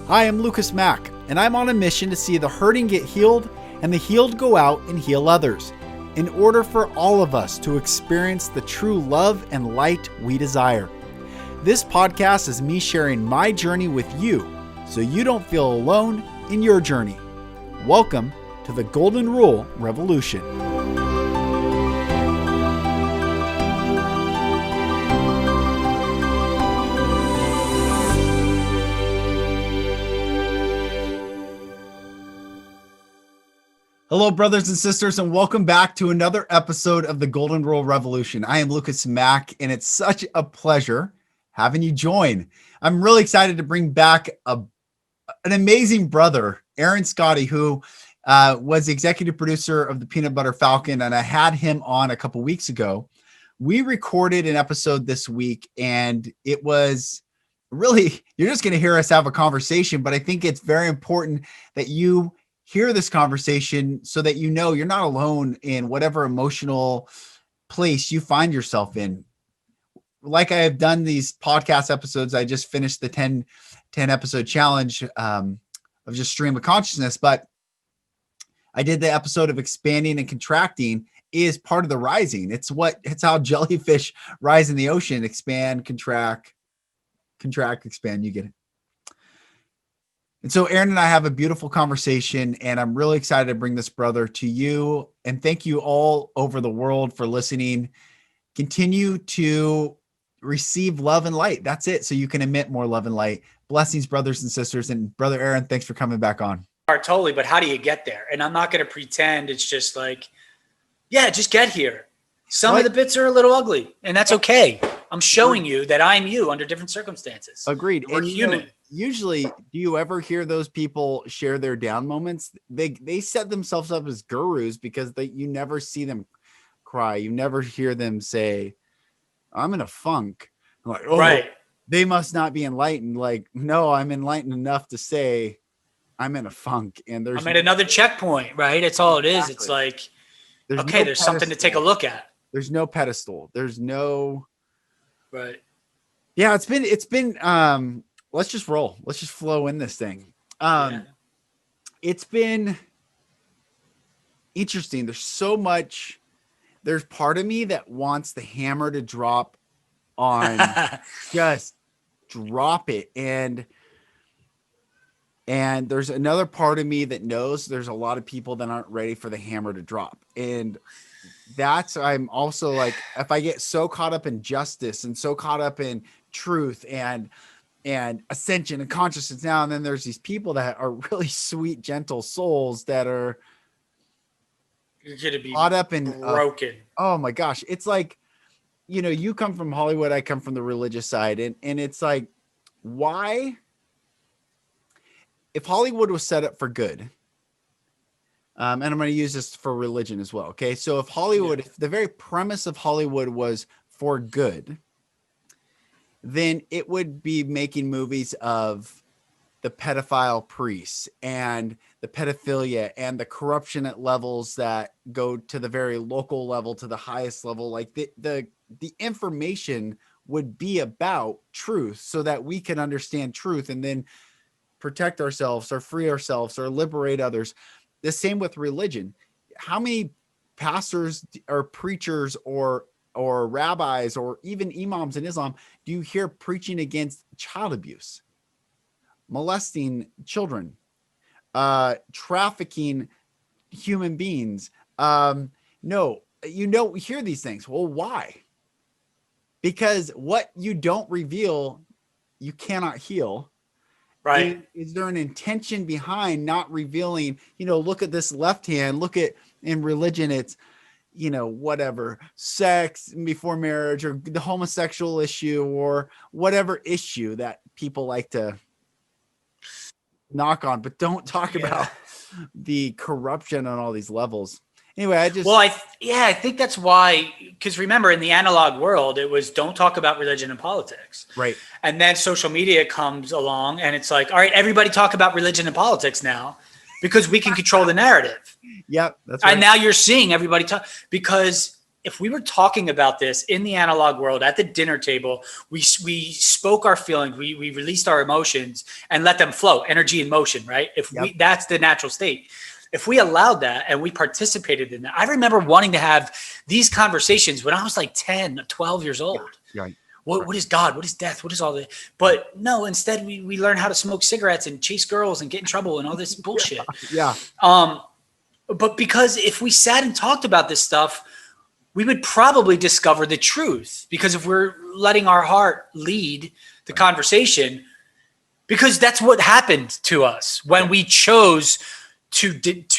Hi, I'm Lucas Mack, and I'm on a mission to see the hurting get healed and the healed go out and heal others, in order for all of us to experience the true love and light we desire. This podcast is me sharing my journey with you, so you don't feel alone in your journey. Welcome to the Golden Rule Revolution. Hello, brothers and sisters, and welcome back to another episode of the Golden Rule Revolution. I am Lucas Mack, and it's such a pleasure having you join. I'm really excited to bring back an amazing brother, Aaron Scotti, who was the executive producer of the Peanut Butter Falcon, and I had him on a couple weeks ago. We recorded an episode this week, and it was really, you're just going to hear us have a conversation, but I think it's very important that you hear this conversation so that you know you're not alone in whatever emotional place you find yourself in. Like I have done these podcast episodes, I just finished the 10 episode challenge of just stream of consciousness, but I did the episode of expanding and contracting is part of the rising. It's how jellyfish rise in the ocean: expand, contract, expand. You get it. And so Aaron and I have a beautiful conversation, and I'm really excited to bring this brother to you. And thank you all over the world for listening. Continue to receive love and light. That's it. So you can emit more love and light. Blessings, brothers and sisters. And brother Aaron, thanks for coming back on. Totally. But how do you get there? And I'm not going to pretend it's just like, yeah, just get here. Some of the bits are a little ugly, and that's okay. I'm showing you that I'm you under different circumstances. Agreed. We're human. Usually, do you ever hear those people share their down moments? They set themselves up as gurus because you never see them cry. You never hear them say, I'm in a funk. I'm like, oh, right. They must not be enlightened. Like, no, I'm enlightened enough to say I'm in a funk. And I'm at another checkpoint, right? It's all it is. It's like, there's something to take a look at. There's no pedestal. There's no. Right. Yeah, it's been let's just roll. Let's just flow in this thing. It's been interesting. There's so much. There's part of me that wants the hammer to drop on, just drop it. And there's another part of me that knows there's a lot of people that aren't ready for the hammer to drop. And I'm also like, if I get so caught up in justice and so caught up in truth and ascension and consciousness now, and then there's these people that are really sweet, gentle souls that are going to be caught up in broken. Oh my gosh. It's like, you come from Hollywood, I come from the religious side. And it's like, why, if Hollywood was set up for good, and I'm going to use this for religion as well. Okay. So if the very premise of Hollywood was for good, then it would be making movies of the pedophile priests and the pedophilia and the corruption at levels that go to the very local level, to the highest level. Like the information would be about truth so that we can understand truth and then protect ourselves or free ourselves or liberate others. The same with religion. How many pastors or preachers or rabbis or even imams in Islam do you hear preaching against child abuse, molesting children, trafficking human beings? No, we hear these things. Well, why? Because what you don't reveal, you cannot heal. Right. Is there an intention behind not revealing, look at this left hand, look at in religion, it's, whatever, sex before marriage or the homosexual issue or whatever issue that people like to knock on, but don't talk about the corruption on all these levels. Anyway, I think that's why, because remember, in the analog world, it was don't talk about religion and politics. Right. And then social media comes along and it's like, all right, everybody talk about religion and politics now because we can control the narrative. Yep. That's right. And now you're seeing everybody talk because if we were talking about this in the analog world at the dinner table, we spoke our feelings, we released our emotions and let them flow, energy and motion, right? That's the natural state. If we allowed that and we participated in that, I remember wanting to have these conversations when I was like 10, 12 years old. Yeah. What is God? What is death? What is all that? But no, instead we learn how to smoke cigarettes and chase girls and get in trouble and all this bullshit. Yeah. But because if we sat and talked about this stuff, we would probably discover the truth, because if we're letting our heart lead the conversation, because that's what happened to us when we chose to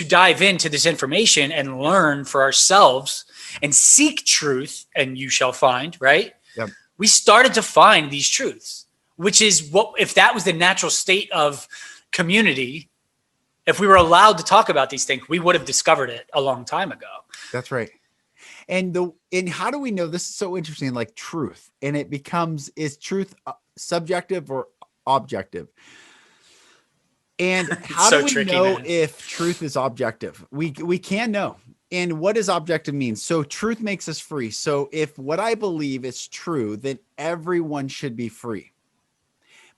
dive into this information and learn for ourselves and seek truth, and you shall find, right? Yep. We started to find these truths, which is what, if that was the natural state of community, if we were allowed to talk about these things, we would have discovered it a long time ago. That's right. And how do we know? This is so interesting, like truth, and it becomes, is truth subjective or objective? And how do we know if truth is objective? We can know. And what does objective mean? So truth makes us free. So if what I believe is true, then everyone should be free.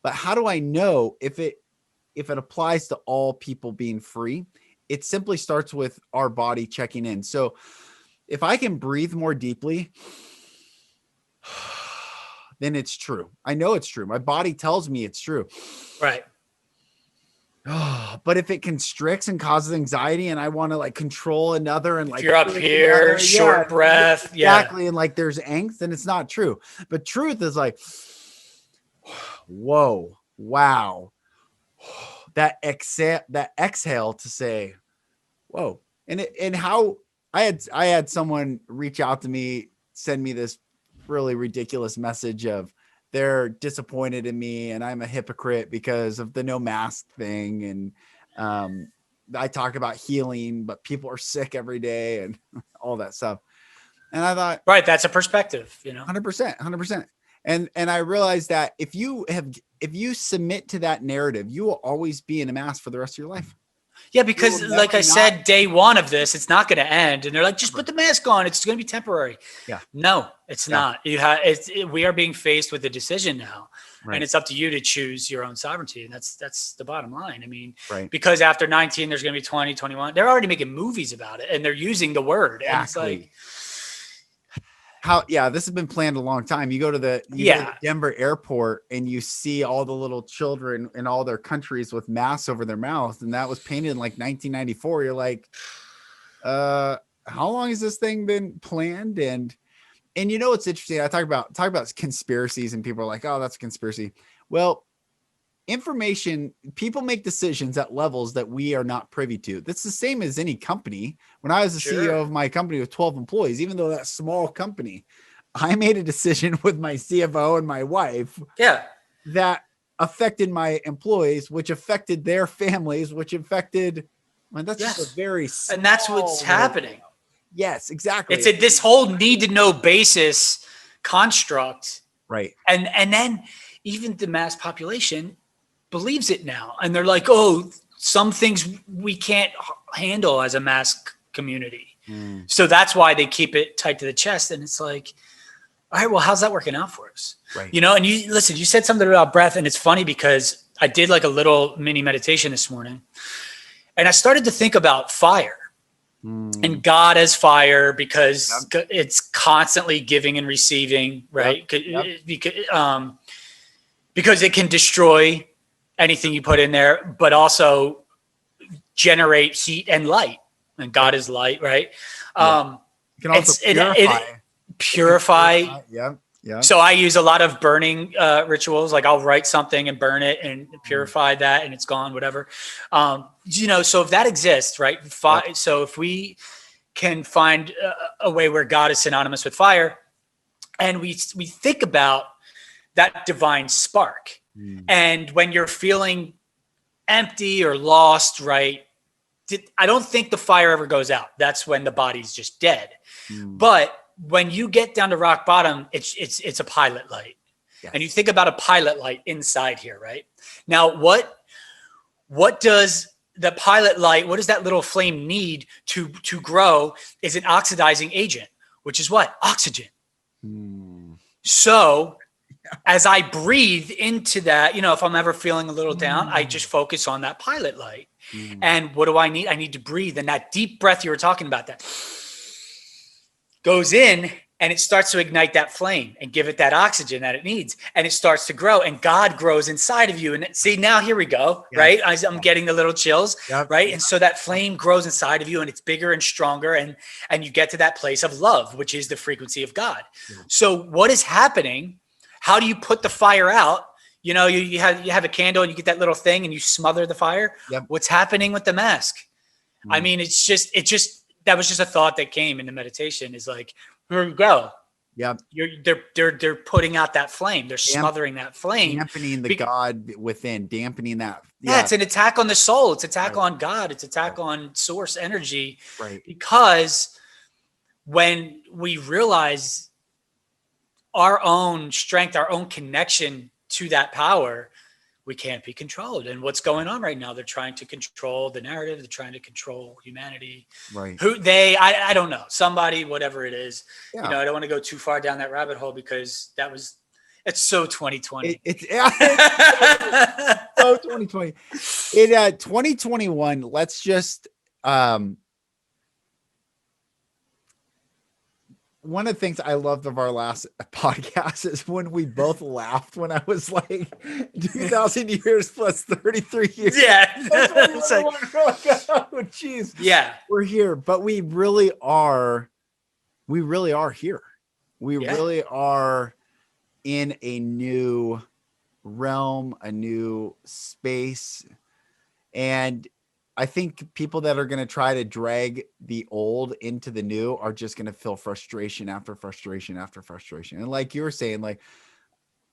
But how do I know if it applies to all people being free? It simply starts with our body checking in. So if I can breathe more deeply, then it's true. I know it's true. My body tells me it's true. Right. But if it constricts and causes anxiety and I want to like control another and like, if you're up here, short breath. Exactly. Yeah. And like there's angst, then it's not true. But truth is like, whoa, wow. That exhale to say, whoa. And how I had someone reach out to me, send me this really ridiculous message of, they're disappointed in me and I'm a hypocrite because of the no mask thing. And I talk about healing, but people are sick every day and all that stuff. And I thought, right, that's a perspective, 100%. And I realized that if you submit to that narrative, you will always be in a mask for the rest of your life. Yeah, because like I said, day one of this, it's not going to end. And they're like, just put the mask on. It's going to be temporary. Yeah. No, it's not. We are being faced with a decision now. Right. And it's up to you to choose your own sovereignty. And that's the bottom line. I mean, because after 19, there's going to be 20, 21. They're already making movies about it and they're using the word. Exactly. And it's like, this has been planned a long time. You go to the Denver airport and you see all the little children in all their countries with masks over their mouth. And that was painted in like 1994. You're like, how long has this thing been planned? And it's interesting. I talk about conspiracies and people are like, oh, that's a conspiracy. Well, information, people make decisions at levels that we are not privy to. That's the same as any company. When I was the CEO of my company with 12 employees, even though that's a small company, I made a decision with my CFO and my wife that affected my employees, which affected their families, which affected, that's just a very small, and that's what's happening. Yes, exactly. It's this whole need to know basis construct. Right. And then even the mass population believes it now. And they're like, oh, some things we can't handle as a mass community. So that's why they keep it tight to the chest. And it's like, all right, well, how's that working out for us? Right. And you said something about breath, and it's funny because I did like a little mini meditation this morning and I started to think about fire and God as fire, because it's constantly giving and receiving, right? Because it can destroy anything you put in there, but also generate heat and light. And God is light, right? You can also purify. Yeah. So I use a lot of burning rituals. Like I'll write something and burn it and purify that, and it's gone, whatever. So if that exists, right? So if we can find a way where God is synonymous with fire, and we think about that divine spark, and when you're feeling empty or lost, right? I don't think the fire ever goes out. That's when the body's just dead. But when you get down to rock bottom, it's a pilot light. Yes. And you think about a pilot light inside here, right? Now, what does the pilot light, what does that little flame need to grow? Is an oxidizing agent. which is what? Oxygen. Hmm. So as I breathe into that, if I'm ever feeling a little down, I just focus on that pilot light. And what do I need? I need to breathe. And that deep breath you were talking about, that goes in and it starts to ignite that flame and give it that oxygen that it needs. And it starts to grow, and God grows inside of you. And see, now here we go, right? I'm getting the little chills, right? And so that flame grows inside of you, and it's bigger and stronger. And you get to that place of love, which is the frequency of God. So what is happening? How do you put the fire out? You have a candle and you get that little thing and you smother the fire. What's happening with the mask? I mean, that was just a thought that came in the meditation, is like, here we go. They're putting out that flame. They're smothering that flame. Dampening the God within, dampening that. Yeah, it's an attack on the soul. It's attack on God. It's attack on source energy. Right. Because when we realize our own strength, our own connection to that power, we can't be controlled. And what's going on right now? They're trying to control the narrative. They're trying to control humanity. Right. I don't know, somebody, whatever it is. I don't want to go too far down that rabbit hole, because it's so 2020. It's so 2020. 2021, let's just, one of the things I loved of our last podcast is when we both laughed when I was like 2,000 years plus 33 years. Yeah. It's like, oh, geez. Yeah. We're here, but we really are here. We really are in a new realm, a new space. And I think people that are going to try to drag the old into the new are just going to feel frustration after frustration after frustration. And like you were saying, like,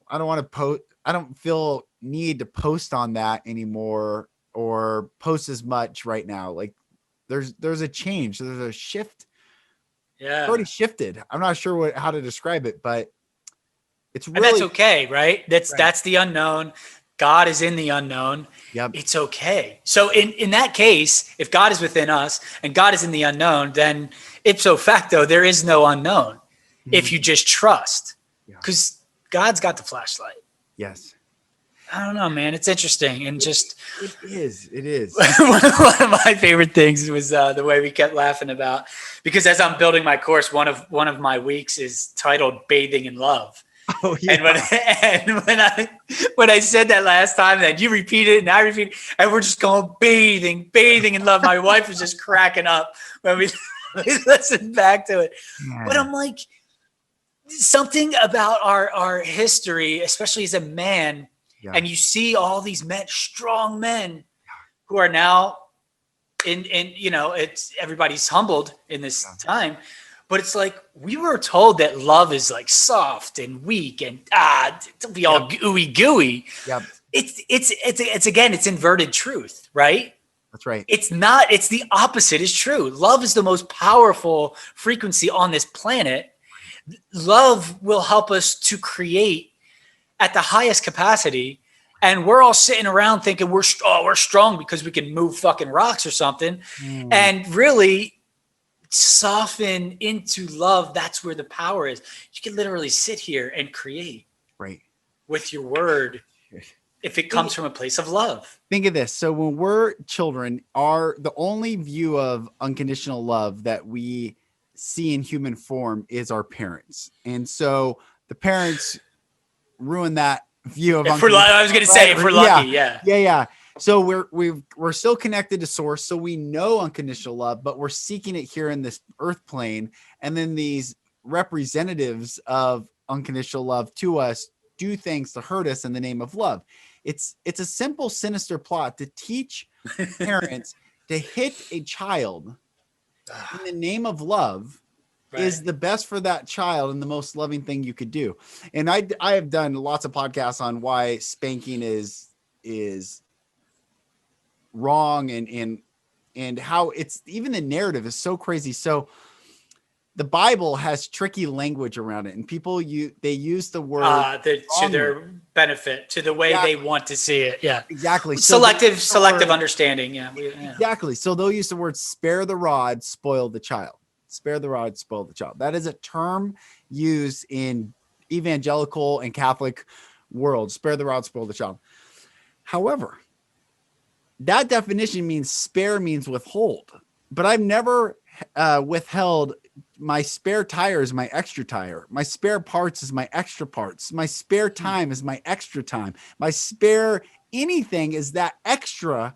I don't want to post, I don't feel need to post on that anymore or post as much right now. Like there's a change. There's a shift. Yeah. It's already shifted. I'm not sure how to describe it, but it's really, and that's okay. Right. That's the unknown. God is in the unknown. Yep. It's okay. So in that case, if God is within us and God is in the unknown, then ipso facto, there is no unknown if you just trust, because God's got the flashlight. Yes. I don't know, man. It's interesting. And just, it is. One of my favorite things was the way we kept laughing about, because as I'm building my course, one of my weeks is titled Bathing in Love. Oh, yeah. And when I said that last time, then you repeat it and I repeat it, and we're just going bathing in love. My wife was just cracking up when we listened back to it. Yeah. But I'm like, something about our history, especially as a man, and you see all these men, strong men, who are now in it's everybody's humbled in this time. But it's like, we were told that love is like soft and weak and don't be all ooey gooey. Yep. It's again, it's inverted truth, right? That's right. It's not, it's the opposite is true. Love is the most powerful frequency on this planet. Love will help us to create at the highest capacity. And we're all sitting around thinking we're strong because we can move fucking rocks or something. And really, soften into love. That's where the power is. You can literally sit here and create with your word if it comes from a place of love. Think of this. So when we're children, the only view of unconditional love that we see in human form is our parents. And so the parents ruin that view of unconditional love. I was going to say, if we're lucky. Yeah. So we're still connected to source. So we know unconditional love, but we're seeking it here in this earth plane. And then these representatives of unconditional love to us do things to hurt us in the name of love. It's a simple, sinister plot to teach parents to hit a child in the name of love is the best for that child and the most loving thing you could do. And I have done lots of podcasts on why spanking is wrong and how it's even the narrative is so crazy. So the Bible has tricky language around it, and people they use the word to their benefit, to the way they want to see it. Yeah, exactly. Selective understanding. Yeah, exactly. So they'll use the word "spare the rod, spoil the child." Spare the rod, spoil the child. That is a term used in evangelical and Catholic world. Spare the rod, spoil the child. However, that definition means spare means withhold, but I've never withheld. My spare tire is my extra tire. My spare parts is my extra parts. My spare time is my extra time. My spare anything is that extra,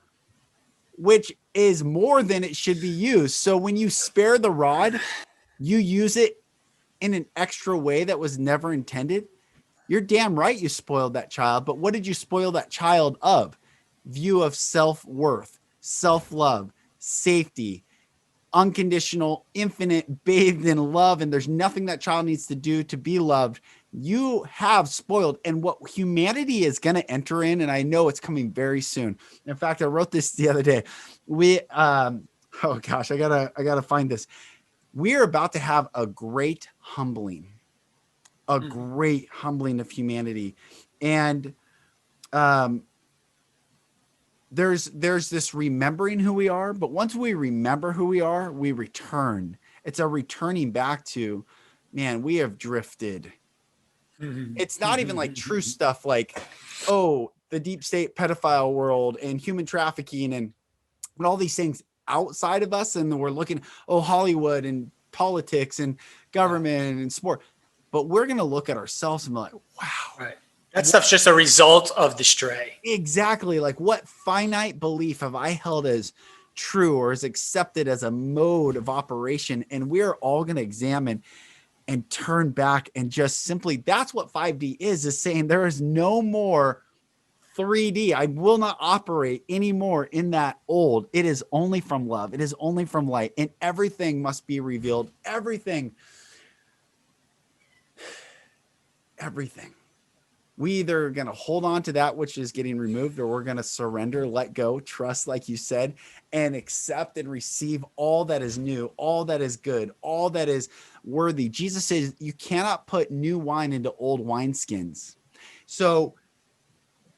which is more than it should be used. So when you spare the rod, you use it in an extra way that was never intended. You're damn right you spoiled that child. But what did you spoil that child of? View of self-worth, self-love, safety, unconditional, infinite, bathed in love. And there's nothing that child needs to do to be loved. You have spoiled. And what humanity is going to enter in, and I know it's coming very soon. In fact, I wrote this the other day. Oh gosh, I gotta find this. We're about to have a great humbling of humanity. And, there's this remembering who we are, but once we remember who we are, we return. It's a returning back to, man, we have drifted. It's not even like true stuff like, oh, the deep state pedophile world and human trafficking and all these things outside of us. And we're looking, oh, Hollywood and politics and government and sport. But we're going to look at ourselves and be like, wow. Right. That stuff's just a result of the stray. Exactly. Like, what finite belief have I held as true or as accepted as a mode of operation? And we're all going to examine and turn back and just simply, that's what 5D is saying there is no more 3D. I will not operate anymore in that old. It is only from love. It is only from light, and everything must be revealed. Everything. We either are going to hold on to that which is getting removed, or we're going to surrender, let go, trust, like you said, and accept and receive all that is new, all that is good, all that is worthy. Jesus says you cannot put new wine into old wineskins. So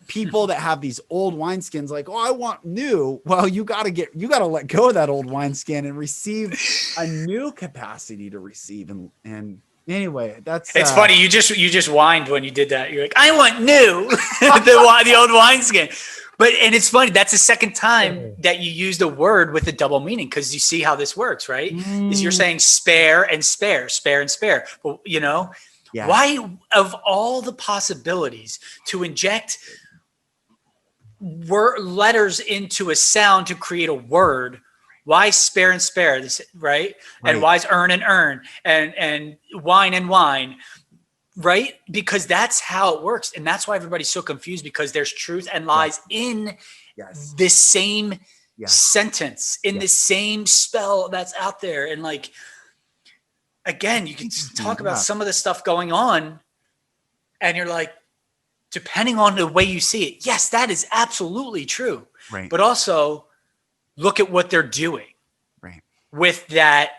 people that have these old wineskins, like, oh, I want new. Well, you got to let go of that old wineskin and receive a new capacity to receive. And anyway, it's funny. You just whined when you did that. You're like, I want new, the old wineskin. And it's funny. That's the second time that you used a word with a double meaning, because you see how this works, right? Is you're saying spare and spare, spare and spare. But why, of all the possibilities to inject letters into a sound to create a word, why spare and spare, right? And why is earn and earn and wine and wine, right? Because that's how it works. And that's why everybody's so confused, because there's truth and lies in this same sentence, in the same spell that's out there. And like, again, you can talk about some of the stuff going on and you're like, depending on the way you see it, yes, that is absolutely true. Right. But also look at what they're doing with that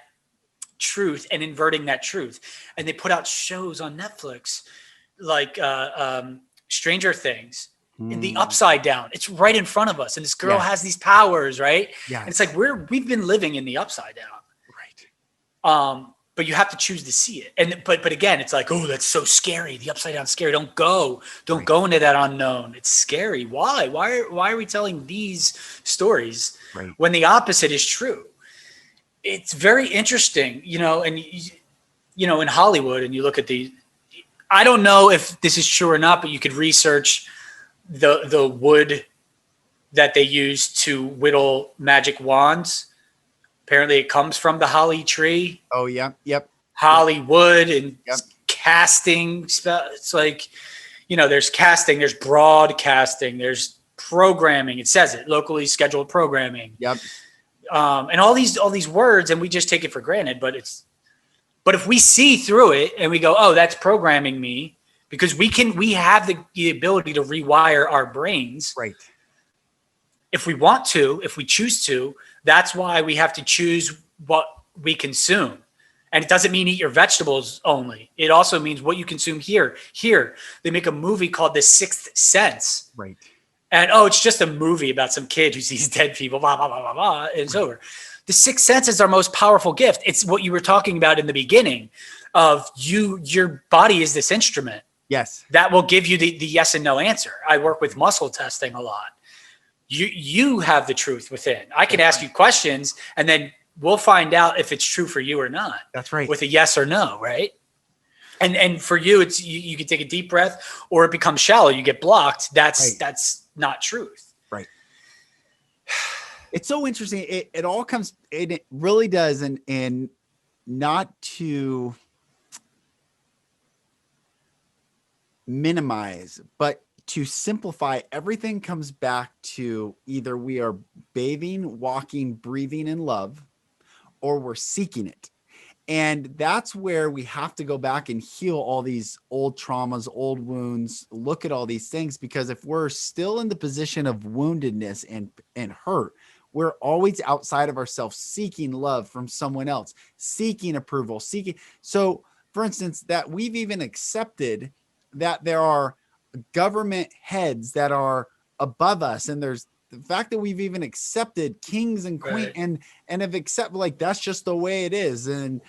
truth and inverting that truth. And they put out shows on Netflix like Stranger Things in the upside down. It's right in front of us. And this girl has these powers, right? Yeah. And it's like we've been living in the upside down. Right. But you have to choose to see it. And but again, it's like, oh, that's so scary. The upside down is scary. Don't go into that unknown. It's scary. Why? Why are we telling these stories when the opposite is true? It's very interesting, and in Hollywood, and you look at I don't know if this is true or not, but you could research the wood that they use to whittle magic wands. Apparently it comes from the holly tree. Oh, yeah. Yep. Hollywood and casting. It's like, there's casting, there's broadcasting, there's programming. It says it, locally scheduled programming. Yep. And all these words, and we just take it for granted, but if we see through it and we go, oh, that's programming me, because we have the ability to rewire our brains. Right. If we want to, if we choose to. That's why we have to choose what we consume. And it doesn't mean eat your vegetables only. It also means what you consume here. Here, they make a movie called The Sixth Sense. Right. And, it's just a movie about some kid who sees dead people, blah, blah, blah, blah, blah, and it's over. The sixth sense is our most powerful gift. It's what you were talking about in the beginning of your body is this instrument. Yes. That will give you the yes and no answer. I work with muscle testing a lot. You have the truth within. I can ask you questions and then we'll find out if it's true for you or not. That's right. With a yes or no, right? And for you, it's you can take a deep breath or it becomes shallow. You get blocked. That's not truth. Right. It's so interesting. It all comes, it really does. And not to minimize, but to simplify, everything comes back to either we are bathing, walking, breathing in love, or we're seeking it. And that's where we have to go back and heal all these old traumas, old wounds, look at all these things, because if we're still in the position of woundedness and hurt, we're always outside of ourselves, seeking love from someone else, seeking approval, seeking. So for instance, that we've even accepted that there are government heads that are above us. And there's the fact that we've even accepted kings and queens and have accepted, like, that's just the way it is. And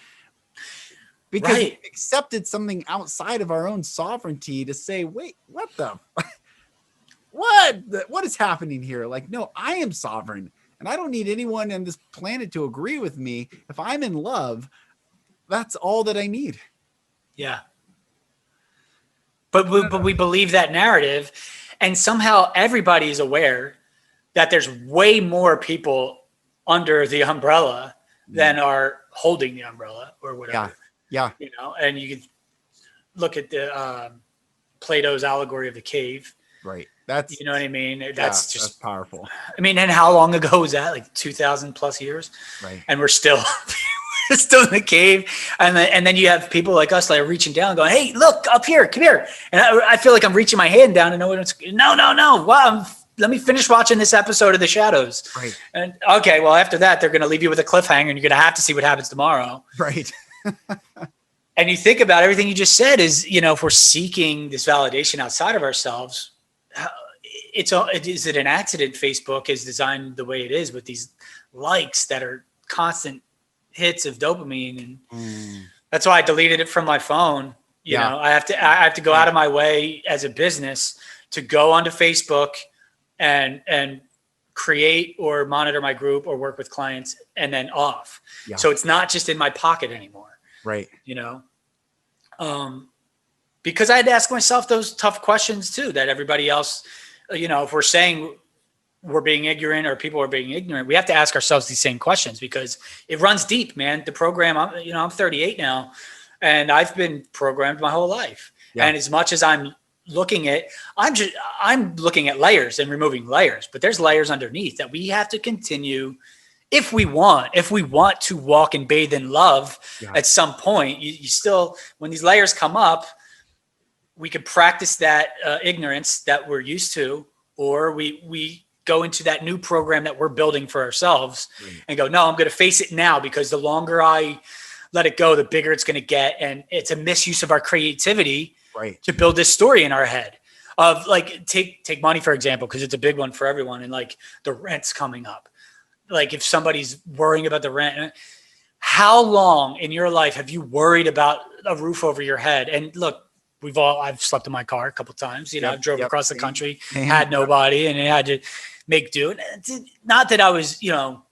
because we've accepted something outside of our own sovereignty to say, wait, what is happening here? Like, no, I am sovereign and I don't need anyone on this planet to agree with me. If I'm in love, that's all that I need. Yeah. But we believe that narrative, and somehow everybody is aware that there's way more people under the umbrella than are holding the umbrella or whatever. Yeah. You know, and you can look at the Plato's allegory of the cave. Right. That's, you know what I mean? That's powerful. I mean, and how long ago was that? Like 2,000 plus years. Right. And we're still still in the cave. And then you have people like us, like reaching down going, hey, look up here, come here. And I feel like I'm reaching my hand down and no. Wow. Let me finish watching this episode of The Shadows. Right. And okay, well, after that, they're going to leave you with a cliffhanger and you're going to have to see what happens tomorrow. Right. And you think about everything you just said is, you know, if we're seeking this validation outside of ourselves, is it an accident Facebook is designed the way it is with these likes that are constant hits of dopamine, and that's why I deleted it from my phone. You know, I have to go out of my way as a business to go onto Facebook and create or monitor my group or work with clients and then off. Yeah. So it's not just in my pocket anymore. Right. You know, because I had to ask myself those tough questions too, that everybody else, you know, if we're saying we're being ignorant or people are being ignorant, we have to ask ourselves these same questions because it runs deep, man. The program, I'm 38 now and I've been programmed my whole life. Yeah. And as much as I'm looking at layers and removing layers, but there's layers underneath that we have to continue. If we want to walk and bathe in love at some point, you still, when these layers come up, we could practice that ignorance that we're used to, or we go into that new program that we're building for ourselves and go, no, I'm going to face it now, because the longer I let it go, the bigger it's going to get. And it's a misuse of our creativity to build this story in our head of, like, take money, for example, because it's a big one for everyone. And like the rent's coming up. Like if somebody's worrying about the rent, how long in your life have you worried about a roof over your head? And look, I've slept in my car a couple of times, you know, I drove across the country, had nobody, and I had to make do. Not that I was, you know,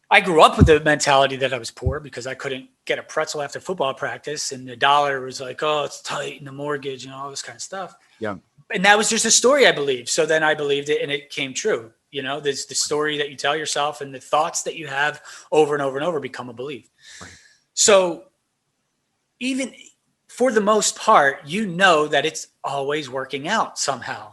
I grew up with the mentality that I was poor because I couldn't get a pretzel after football practice, and the dollar was like, oh, it's tight, and the mortgage and all this kind of stuff. Yeah. And that was just a story I believed. So then I believed it and it came true. You know, there's the story that you tell yourself and the thoughts that you have over and over and over become a belief. Right. So even for the most part, you know that it's always working out somehow.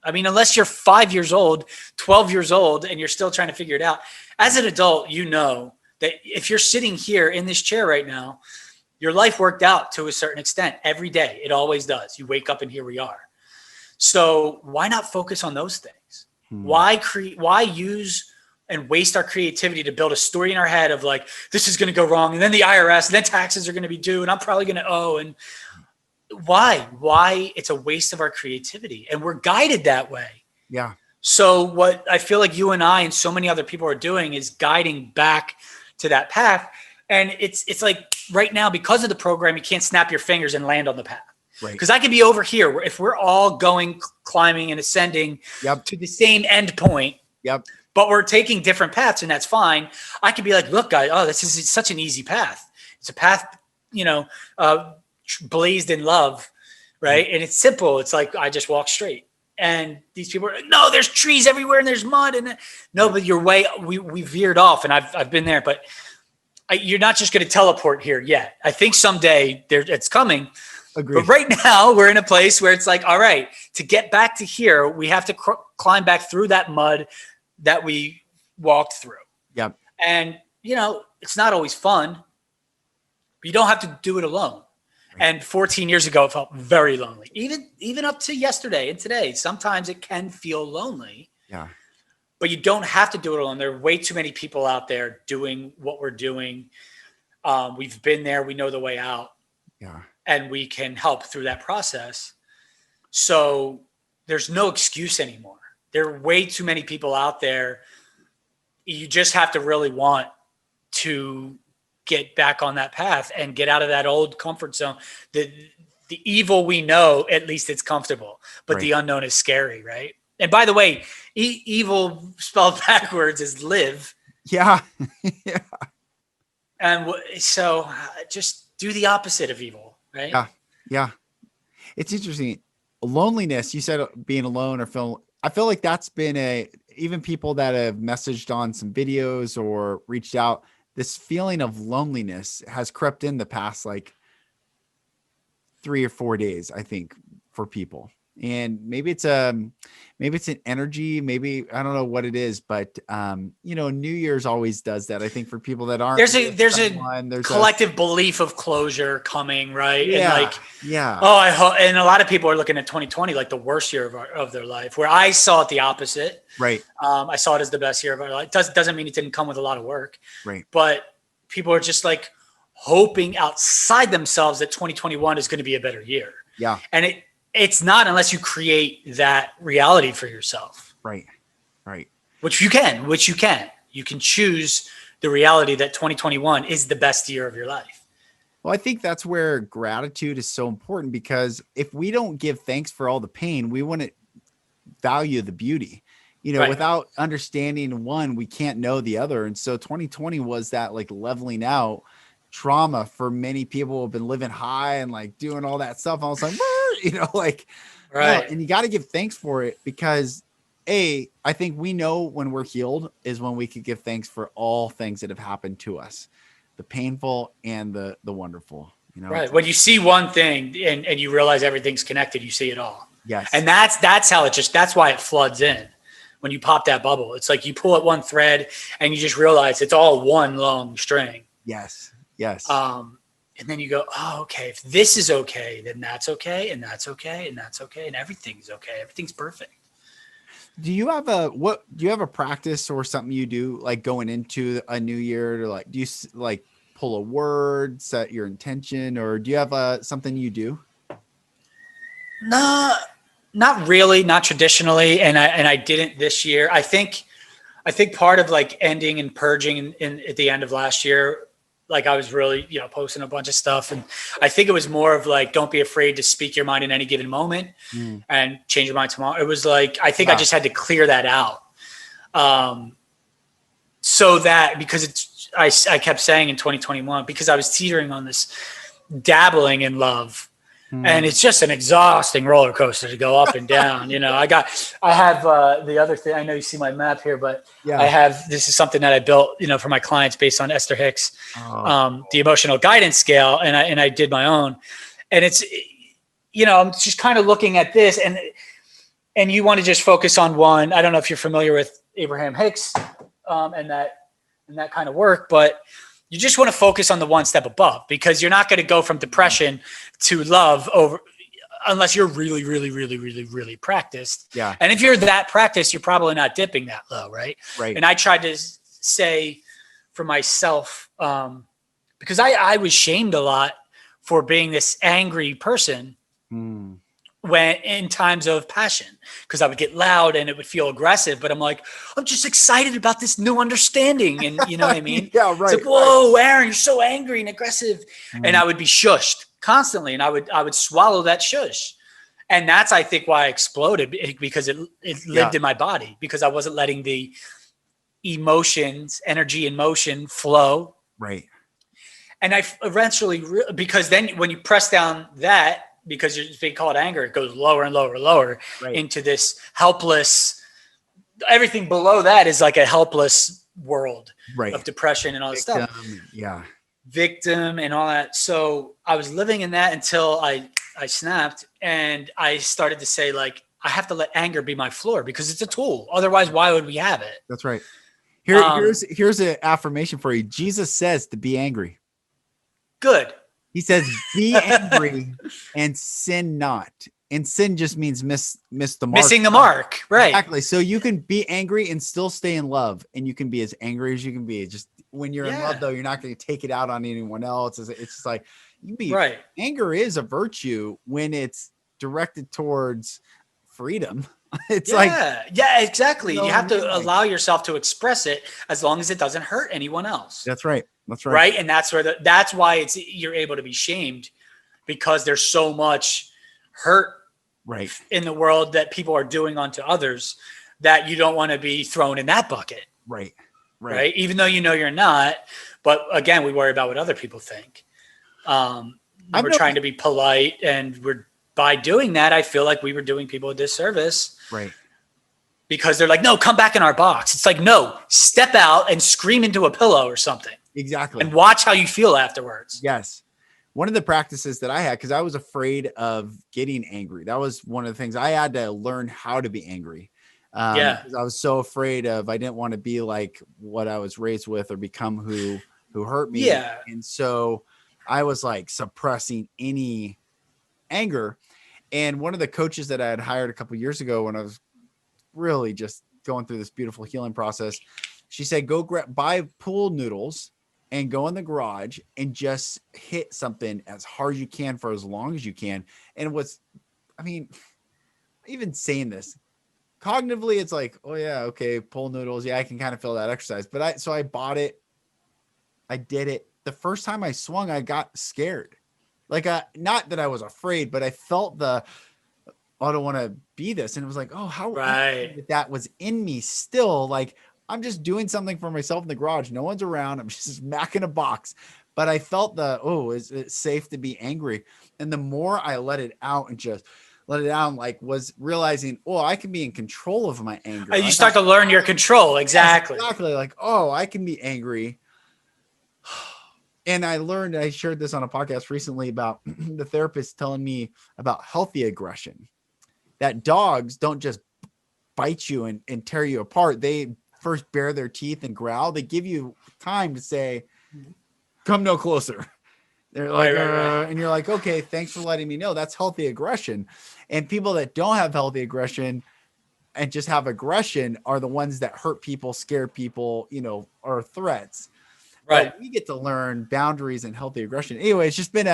I mean, unless you're 5 years old, 12 years old, and you're still trying to figure it out. As an adult, you know that if you're sitting here in this chair right now, your life worked out to a certain extent every day. It always does. You wake up and here we are. So why not focus on those things? Why use and waste our creativity to build a story in our head of like, this is going to go wrong, and then the IRS, and then taxes are going to be due, and I'm probably going to owe. And why? It's a waste of our creativity, and we're guided that way. Yeah. So what I feel like you and I and so many other people are doing is guiding back to that path. And it's like right now, because of the program, you can't snap your fingers and land on the path. Right. Because I could be over here if we're all going, climbing and ascending to the same end point. Yep. But we're taking different paths, and that's fine. I could be like, look, guys, this is such an easy path. It's a path, blazed in love, right? And it's simple. It's like I just walk straight. And these people are like, no, there's trees everywhere and there's mud. And no, but we veered off, and I've been there. But you're not just going to teleport here yet. I think someday it's coming. Agreed. But right now we're in a place where it's like, all right, to get back to here, we have to climb back through that mud that we walked through. Yep. And, it's not always fun, but you don't have to do it alone. Right. And 14 years ago, it felt very lonely. Even up to yesterday and today, sometimes it can feel lonely. Yeah. But you don't have to do it alone. There are way too many people out there doing what we're doing. We've been there. We know the way out. Yeah. And we can help through that process. So there's no excuse anymore. There are way too many people out there. You just have to really want to get back on that path and get out of that old comfort zone. The evil we know, at least it's comfortable, but right. The unknown is scary, right? And by the way, evil spelled backwards is live. Yeah. Yeah. And so just do the opposite of evil, right? Yeah. Yeah. It's interesting. Loneliness, you said being alone or feeling, I feel like that's been even people that have messaged on some videos or reached out, this feeling of loneliness has crept in the past like 3 or 4 days, I think, for people. And maybe it's an energy, maybe, I don't know what it is, but New Year's always does that. I think for people that aren't, there's a collective belief of closure coming, right? Yeah. And like, yeah. Oh, I hope, and a lot of people are looking at 2020 like the worst year of their life, where I saw it the opposite. Right. I saw it as the best year of our life. Doesn't mean it didn't come with a lot of work. Right. But people are just like hoping outside themselves that 2021 is going to be a better year. Yeah. And it's not unless you create that reality for yourself. Right. Right. Which you can. You can choose the reality that 2021 is the best year of your life. Well, I think that's where gratitude is so important, because if we don't give thanks for all the pain, we wouldn't value the beauty. Right. Without understanding one, we can't know the other. And so 2020 was that like leveling out trauma for many people who have been living high and like doing all that stuff. I was like, right. Oh, and you got to give thanks for it, because I think we know when we're healed is when we could give thanks for all things that have happened to us, the painful and the wonderful, Right. When you see one thing and you realize everything's connected, you see it all. Yes. And that's how that's why it floods in. When you pop that bubble, it's like you pull at one thread and you just realize it's all one long string. Yes. Yes. And then you go, oh, okay, if this is okay, then that's okay. And that's okay. And that's okay. And everything's okay. Everything's perfect. Do you have a practice or something you do like going into a new year, to like, do you like pull a word, set your intention, or do you have something you do? No, not really, not traditionally. And I didn't this year. I think part of like ending and purging at the end of last year, like I was really, posting a bunch of stuff. And I think it was more of like, don't be afraid to speak your mind in any given moment and change your mind tomorrow. It was like, I think I just had to clear that out. So that, because I kept saying in 2021, because I was teetering on this dabbling in love. And it's just an exhausting roller coaster to go up and down. I have the other thing. I know you see my map here, but yeah. This is something that I built, for my clients based on Esther Hicks, the emotional guidance scale. And I did my own, and it's, I'm just kind of looking at this and you want to just focus on one. I don't know if you're familiar with Abraham Hicks and that kind of work, but you just want to focus on the one step above, because you're not going to go from depression to love unless you're really, really, really, really, really practiced. Yeah. And if you're that practiced, you're probably not dipping that low. Right. Right. And I tried to say for myself, because I was shamed a lot for being this angry person. when in times of passion, because I would get loud and it would feel aggressive, but I'm like, I'm just excited about this new understanding. And you know what I mean? Yeah, right. It's like, whoa, Aaron, you're so angry and aggressive. Mm. And I would be shushed constantly. And I would swallow that shush. And that's, I think, why I exploded, because it lived in my body, because I wasn't letting the emotions, energy and motion flow. Right. And I eventually, because then when you press down that, because it's being called anger, it goes lower and lower and lower into this helpless, everything below that is like a helpless world of depression and all this stuff. Yeah. Victim and all that. So I was living in that until I snapped, and I started to say, like, I have to let anger be my floor, because it's a tool. Otherwise, why would we have it? That's right. Here's an affirmation for you. Jesus says to be angry. Good. He says, be angry and sin not. And sin just means miss the mark. Missing the mark. Right. Exactly. So you can be angry and still stay in love, and you can be as angry as you can be. Just when you're in love, though, you're not going to take it out on anyone else. It's just like, you be right. Anger is a virtue when it's directed towards freedom. It's exactly. You have to allow yourself to express it, as long as it doesn't hurt anyone else. That's right. That's right. Right. And that's why you're able to be shamed, because there's so much hurt in the world that people are doing onto others, that you don't want to be thrown in that bucket. Right. Even though you're not. But again, we worry about what other people think. We're trying to be polite, and by doing that, I feel like we were doing people a disservice. Right. Because they're like, no, come back in our box. It's like, no, step out and scream into a pillow or something. Exactly. And watch how you feel afterwards. Yes. One of the practices that I had, because I was afraid of getting angry. That was one of the things I had to learn, how to be angry. Because I was so afraid I didn't want to be like what I was raised with, or become who hurt me. Yeah. And so I was like suppressing any anger. And one of the coaches that I had hired a couple of years ago, when I was really just going through this beautiful healing process, she said, go buy pool noodles and go in the garage and just hit something as hard as you can for as long as you can. And even saying this cognitively, it's like, oh yeah, okay, pool noodles. Yeah, I can kind of feel that exercise. But I bought it. I did it. The first time I swung, I got scared. Like, not that I was afraid, but I felt I don't want to be this. And it was like, oh, how that was in me still. Like, I'm just doing something for myself in the garage. No one's around. I'm just smacking a box. But I felt is it safe to be angry? And the more I let it out and just let it out, like, was realizing, I can be in control of my anger. You start to learn your control. Exactly. Yes, exactly. Like, I can be angry. And I shared this on a podcast recently about the therapist telling me about healthy aggression, that dogs don't just bite you and tear you apart. They first bare their teeth and growl. They give you time to say, come no closer. They're like, and you're like, okay, thanks for letting me know. That's healthy aggression. And people that don't have healthy aggression and just have aggression are the ones that hurt people, scare people, are threats. Right. But we get to learn boundaries and healthy aggression. Anyway, it's just been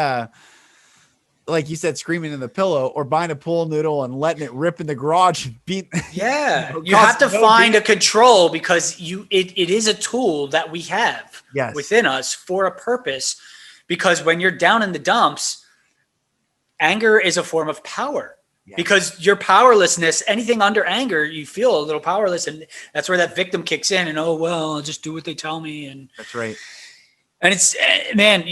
like you said, screaming in the pillow, or buying a pool noodle and letting it rip in the garage and beat. Yeah. You have to find a control, because it is a tool that we have within us for a purpose. Because when you're down in the dumps, anger is a form of power. Yeah. Because your powerlessness, anything under anger, you feel a little powerless, and that's where that victim kicks in. And I'll just do what they tell me. And that's right. And it's, man,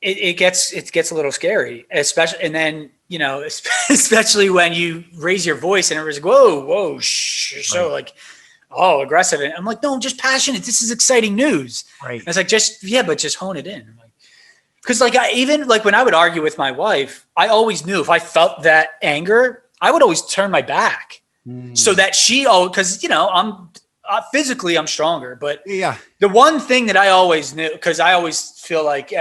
it gets a little scary, especially, and then especially when you raise your voice and everybody's like, whoa, shh, so like, aggressive. And I'm like, no, I'm just passionate. This is exciting news. Right. And it's like, but just hone it in. I'm like, because even when I would argue with my wife, I always knew if I felt that anger, I would always turn my back so that because I'm physically I'm stronger, but the one thing that I always knew, because I always feel like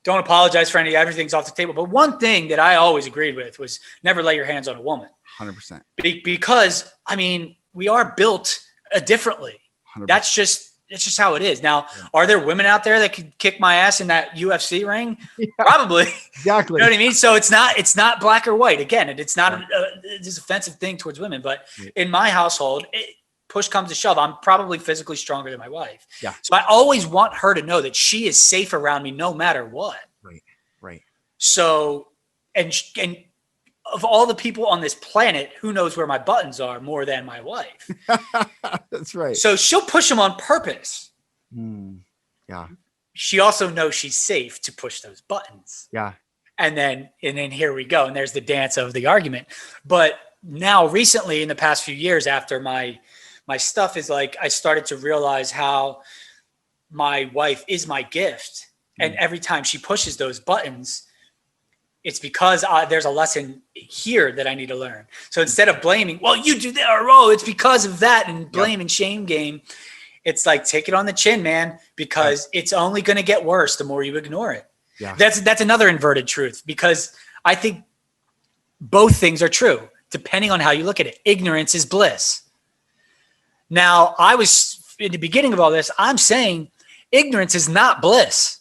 don't apologize for everything's off the table. But one thing that I always agreed with was never lay your hands on a woman. 100%. Because we are built differently. 100%. That's just it's just how it is. Now, are there women out there that could kick my ass in that UFC ring? Yeah, probably. Exactly. You know what I mean? So it's not black or white. Again, it's not this offensive thing towards women, but in my household, push comes to shove, I'm probably physically stronger than my wife. Yeah. So I always want her to know that she is safe around me no matter what. Right. So, and of all the people on this planet, who knows where my buttons are more than my wife? That's right. So she'll push them on purpose. Yeah. She also knows she's safe to push those buttons. Yeah. And then here we go. And there's the dance of the argument. But now recently in the past few years after my stuff is like, I started to realize how my wife is my gift. And every time she pushes those buttons, it's because there's a lesson here that I need to learn. So instead of blaming, well, you do that, or it's because of that, and blame and shame game, it's like, take it on the chin, man, because it's only going to get worse the more you ignore it. Yeah. That's another inverted truth, because I think both things are true, depending on how you look at it. Ignorance is bliss. Now, I was, in the beginning of all this, I'm saying ignorance is not bliss.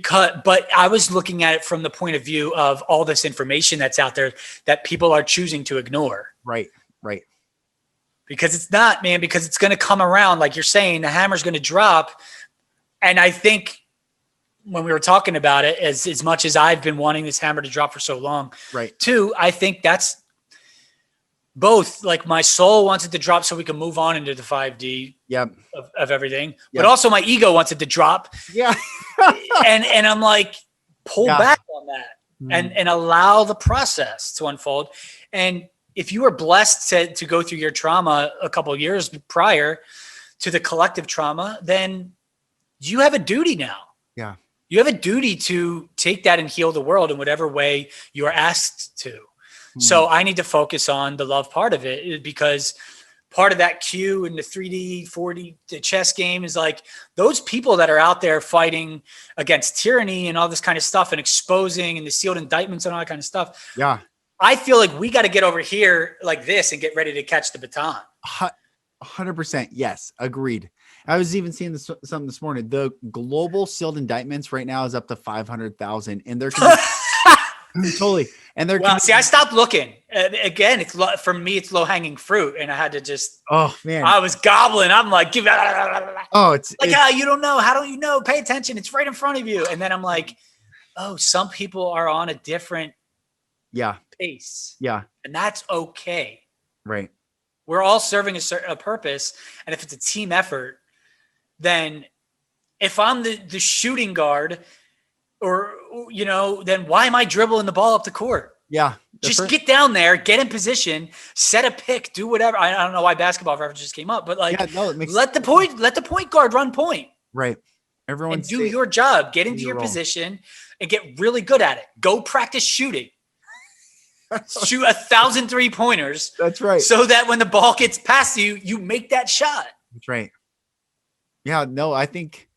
But I was looking at it from the point of view of all this information that's out there that people are choosing to ignore. Right. Because it's not, man, because it's going to come around. Like you're saying, the hammer's going to drop. And I think when we were talking about it, as much as I've been wanting this hammer to drop for so long, too, I think that's both. Like my soul wants it to drop so we can move on into the 5D of everything. But also my ego wants it to drop. Yeah. and I'm like, pull back on that and allow the process to unfold. And if you were blessed to go through your trauma a couple of years prior to the collective trauma, then you have a duty now. Yeah. You have a duty to take that and heal the world in whatever way you are asked to. So I need to focus on the love part of it, because part of that Q and the 3D, 4D, the chess game is like those people that are out there fighting against tyranny and all this kind of stuff and exposing and the sealed indictments and all that kind of stuff. Yeah. I feel like we got to get over here like this and get ready to catch the baton. 100%. Yes. Agreed. I was even seeing something this morning. The global sealed indictments right now is up to 500,000, and they're totally. And they're see, I stopped looking. Again, for me, it's low hanging fruit, and I had to just. Oh man, I was gobbling. I'm like, it's like, you don't know. How don't you know? Pay attention. It's right in front of you. And then I'm like, oh, some people are on a different pace. Yeah, and that's okay. Right. We're all serving a purpose, and if it's a team effort, then if I'm the shooting guard. Or, then why am I dribbling the ball up the court? Yeah. Just get down there, get in position, set a pick, do whatever. I don't know why basketball references came up, but let the point guard run point. Right. Everyone do your job, get into your position and get really good at it. Go practice shooting. Shoot 1,000 3-pointers. That's right. So that when the ball gets past you, you make that shot. That's right. Yeah, no, I think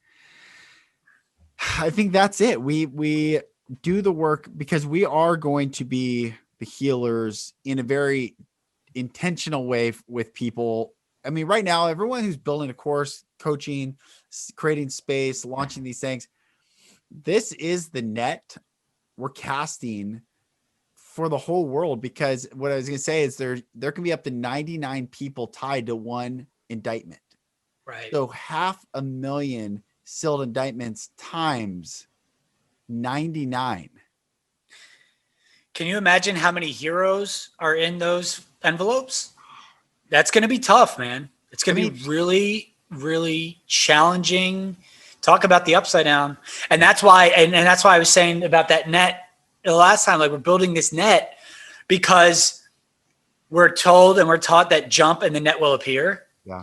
that's it. We do the work because we are going to be the healers in a very intentional way with people. I mean, right now, everyone who's building a course, coaching, creating space, launching these things, this is the net we're casting for the whole world, because what I was going to say is there can be up to 99 people tied to one indictment. Right. So 500,000 sealed indictments times 99. Can you imagine how many heroes are in those envelopes? That's going to be tough, man. It's going to be really, really challenging. Talk about the upside down. And that's why, and that's why I was saying about that net the last time, like we're building this net because we're told and we're taught that jump and the net will appear. Yeah.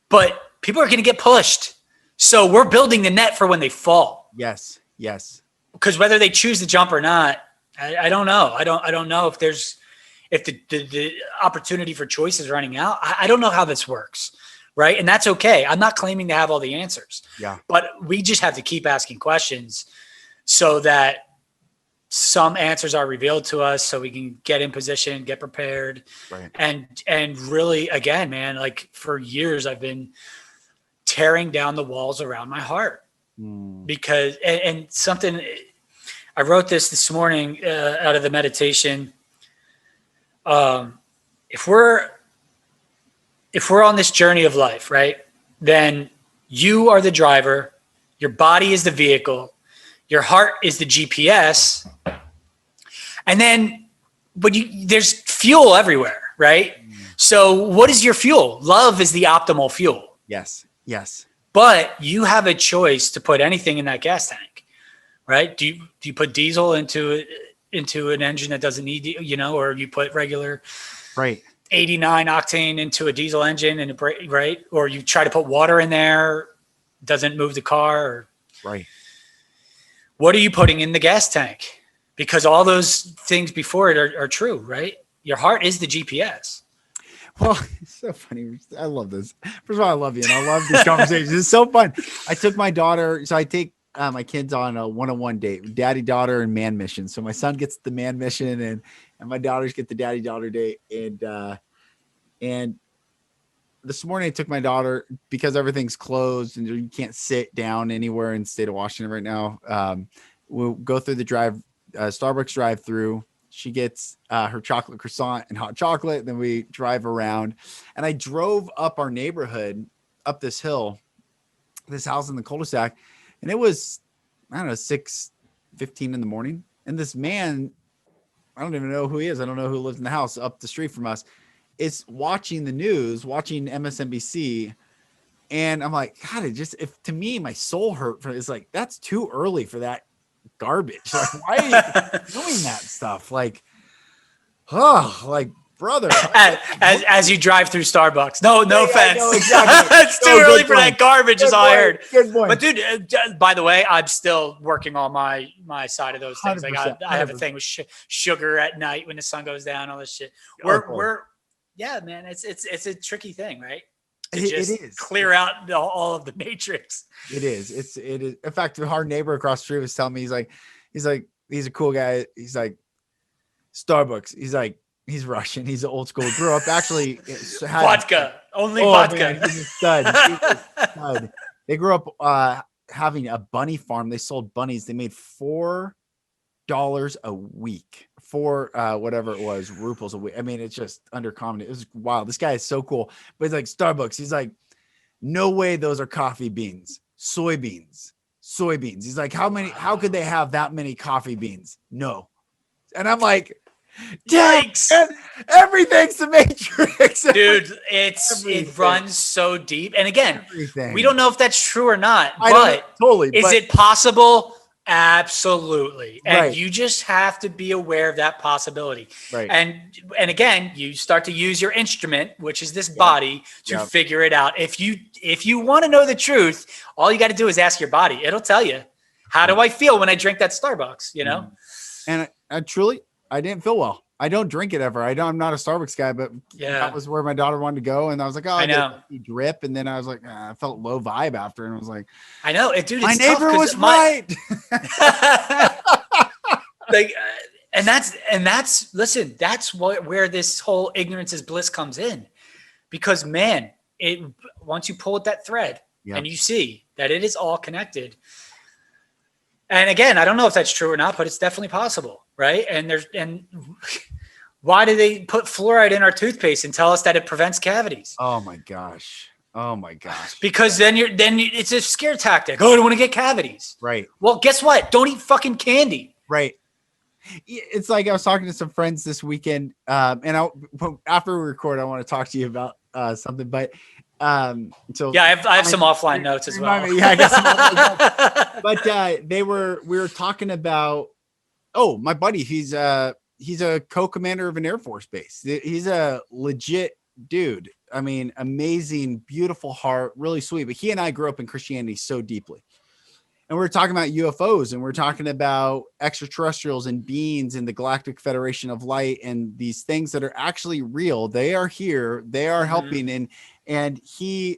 But people are going to get pushed. So we're building the net for when they fall. Yes. Yes. Because whether they choose to jump or not, I don't know. I don't know if the opportunity for choice is running out. I don't know how this works. Right. And that's okay. I'm not claiming to have all the answers. Yeah. But we just have to keep asking questions so that some answers are revealed to us so we can get in position, get prepared. Right. And really, again, man, like for years I've been tearing down the walls around my heart. Mm. Because, and something, I wrote this morning out of the meditation. If we're on this journey of life, right, then you are the driver, your body is the vehicle, your heart is the GPS, and then there's fuel everywhere, right? So what is your fuel? Love is the optimal fuel. Yes. But you have a choice to put anything in that gas tank, right? Do you put diesel into an engine that doesn't need, or you put regular 89 octane into a diesel engine and right? Or you try to put water in there, doesn't move the car. Right. What are you putting in the gas tank? Because all those things before it are true, right? Your heart is the GPS. Well, it's so funny. I love this. First of all, I love you, and I love these conversations. It's so fun. I took my daughter, so I take my kids on a one-on-one date, daddy, daughter, and man mission. So my son gets the man mission, and my daughters get the daddy, daughter date. And this morning I took my daughter, because everything's closed and you can't sit down anywhere in the state of Washington right now. We'll go through the Starbucks drive-through. She gets her chocolate croissant and hot chocolate. Then we drive around, and I drove up our neighborhood, up this hill, this house in the cul-de-sac. And it was, I don't know, 6:15 in the morning. And this man, I don't even know who he is. I don't know who lives in the house up the street from us, is watching the news, watching MSNBC. And I'm like, God, if to me, my soul hurt it's like, that's too early for that garbage. Like, why are you doing that stuff? Like, brother. As you drive through Starbucks. No offense. No, exactly. It's too early for that garbage, is all I heard. Good point. But dude, by the way, I'm still working on my side of those things. I have a thing with sugar at night when the sun goes down, all this shit. Yeah, man, it's a tricky thing, right? It is. Clear out all of the matrix. It is. It is. In fact, our neighbor across the street was telling me, he's a cool guy. He's like, Starbucks. He's like, he's Russian. He's old school. Grew up actually. Vodka. Only vodka. Man, he's a stud. He's a stud. They grew up having a bunny farm. They sold bunnies. They made $4 a week. Whatever it was, ruples a week. I mean, it's just undercommon. It was wild. This guy is so cool. But he's like, Starbucks. He's like, no way those are coffee beans. Soybeans. He's like, how could they have that many coffee beans? No. And I'm like, yikes. Everything's the matrix. Dude, it runs so deep. And again, we don't know if that's true or not. Is it possible? Absolutely. And you just have to be aware of that possibility. Right. And again, you start to use your instrument, which is this body, to figure it out. If you want to know the truth, all you got to do is ask your body. It'll tell you, how do I feel when I drink that Starbucks, And I truly didn't feel well. I don't drink it ever. I'm not a Starbucks guy, but that was where my daughter wanted to go. And I was like, I know. Drip. And then I was like, I felt low vibe after. And I was like, I know it, dude. My neighbor was right. Listen, that's where this whole ignorance is bliss comes in, because man, once you pull at that thread and you see that it is all connected. And again, I don't know if that's true or not, but it's definitely possible, right? And why do they put fluoride in our toothpaste and tell us that it prevents cavities? Oh my gosh. Because then it's a scare tactic. Oh, I don't want to get cavities. Right. Well, guess what? Don't eat fucking candy. Right. It's like I was talking to some friends this weekend, and after we record, I want to talk to you about something, but so yeah, I have some offline notes as well. Yeah, I guess. But we were talking about, my buddy, he's a co-commander of an Air Force base. He's a legit dude. I mean, amazing, beautiful heart, really sweet. But he and I grew up in Christianity so deeply. And we're talking about UFOs, and we're talking about extraterrestrials and beings and the Galactic Federation of Light and these things that are actually real. They are here. They are helping. And he's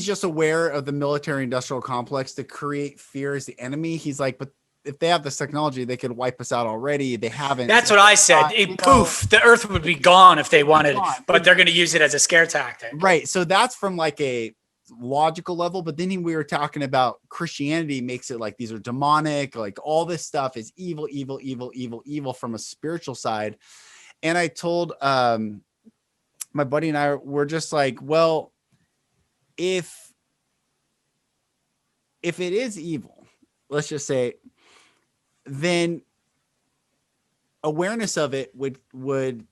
just aware of the military industrial complex to create fear as the enemy. He's like, but if they have this technology, they could wipe us out already. They haven't. That's what I said. Poof, the earth would be gone if they wanted, but they're going to use it as a scare tactic. Right. So that's from like a logical level. But then we were talking about Christianity makes it like these are demonic, like all this stuff is evil, evil, evil, evil, evil from a spiritual side. And I told my buddy and I were just like, well, if it is evil, let's just say, then awareness of it would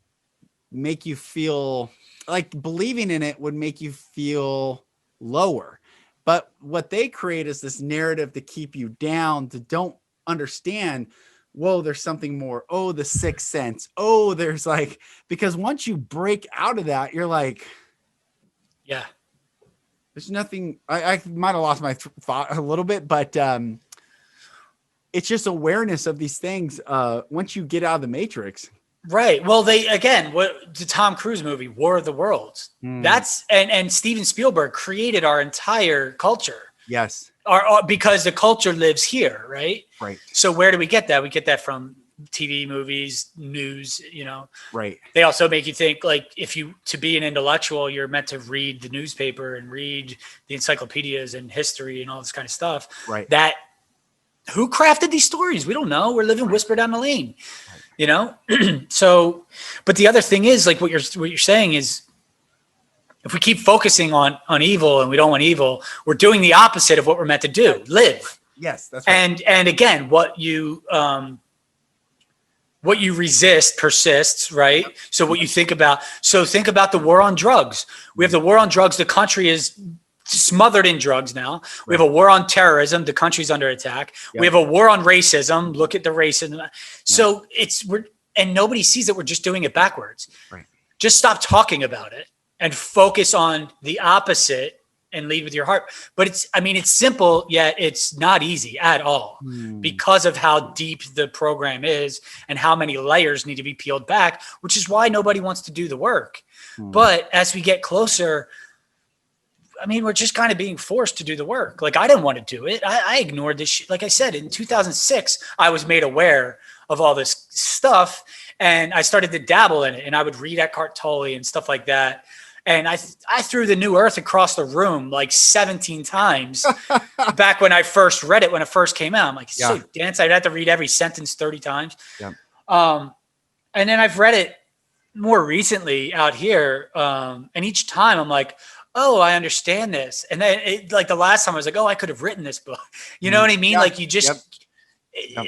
make you feel like believing in it would make you feel lower. But what they create is this narrative to keep you down, to don't understand, whoa, there's something more. Oh, the sixth sense. Oh, there's like, because once you break out of that, you're like, yeah, there's nothing. I might have lost my thought a little bit, but it's just awareness of these things. Once you get out of the matrix. Right. Well, what the Tom Cruise movie, War of the Worlds, that's, and Steven Spielberg created our entire culture. Yes. Because the culture lives here. Right. Right. So where do we get that? We get that from TV, movies, news, Right. They also make you think like to be an intellectual, you're meant to read the newspaper and read the encyclopedias and history and all this kind of stuff. Right. Who crafted these stories? We don't know. We're living whisper down the lane. So, but the other thing is like what you're saying is if we keep focusing on evil and we don't want evil, we're doing the opposite of what we're meant to do, live. Yes, that's right. And again, what you resist persists, right? Yep. So what you think about the war on drugs. We have the war on drugs. The country is smothered in drugs now. Right. We have a war on terrorism. The country's under attack. Yep. We have a war on racism. Look at the racism. Yep. So and nobody sees that we're just doing it backwards. Right. Just stop talking about it and focus on the opposite and lead with your heart. But it's simple, yet it's not easy at all because of how deep the program is and how many layers need to be peeled back, which is why nobody wants to do the work. But as we get closer, we're just kind of being forced to do the work. Like I didn't want to do it. I ignored this shit. Like I said, in 2006, I was made aware of all this stuff and I started to dabble in it and I would read Eckhart Tolle and stuff like that. And I threw the New Earth across the room like 17 times back when I first read it, when it first came out. I'm like, so dense. I'd have to read every sentence 30 times. Yeah. And then I've read it more recently out here. And each time I'm like, oh, I understand this. And then like the last time I was like, oh, I could have written this book. You know what I mean? Yeah. Like you just,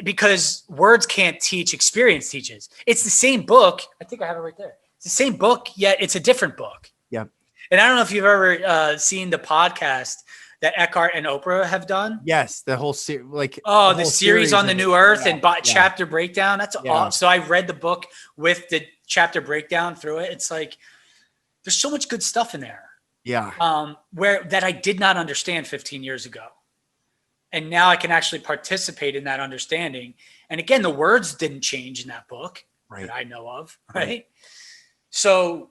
because words can't teach, experience teaches. It's the same book. I think I have it right there. It's the same book, yet it's a different book. Yeah. And I don't know if you've ever seen the podcast that Eckhart and Oprah have done. Yes. The whole series, the series on the New Earth and chapter breakdown. That's awesome. So I read the book with the chapter breakdown through it. It's like, there's so much good stuff in there. Yeah. That I did not understand 15 years ago. And now I can actually participate in that understanding. And again, the words didn't change in that book that I know of. Right. So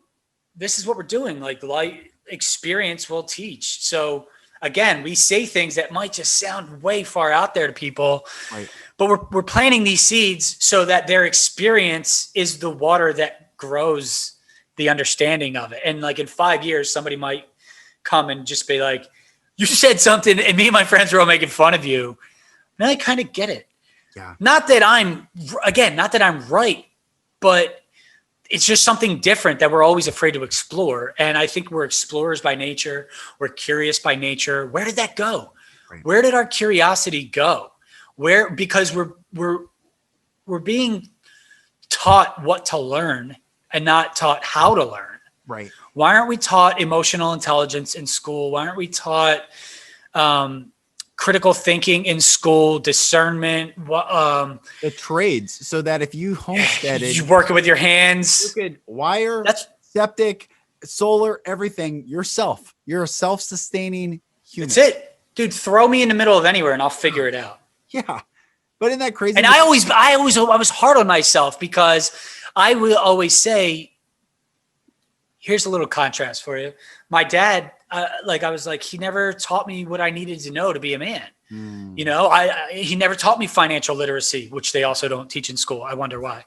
this is what we're doing. Like the light experience will teach. So again, we say things that might just sound way far out there to people, but we're planting these seeds so that their experience is the water that grows the understanding of it. And like in 5 years, somebody might come and just be like, you said something and me and my friends were all making fun of you. Now I kind of get it. Yeah. Not that I'm right, but it's just something different that we're always afraid to explore. And I think we're explorers by nature. We're curious by nature. Where did that go? Right. Where did our curiosity go? Because we're being taught what to learn and not taught how to learn. Right. Why aren't we taught emotional intelligence in school? Why aren't we taught critical thinking in school, discernment, the trades, so that if you homesteaded, you working with your hands, you could wire, septic, solar, everything yourself. You're a self-sustaining human. That's it, dude. Throw me in the middle of anywhere and I'll figure it out. Yeah, but isn't that crazy? And I was hard on myself because I will always say, here's a little contrast for you. My dad, I was like, he never taught me what I needed to know to be a man. You know, he never taught me financial literacy, which they also don't teach in school. I wonder why.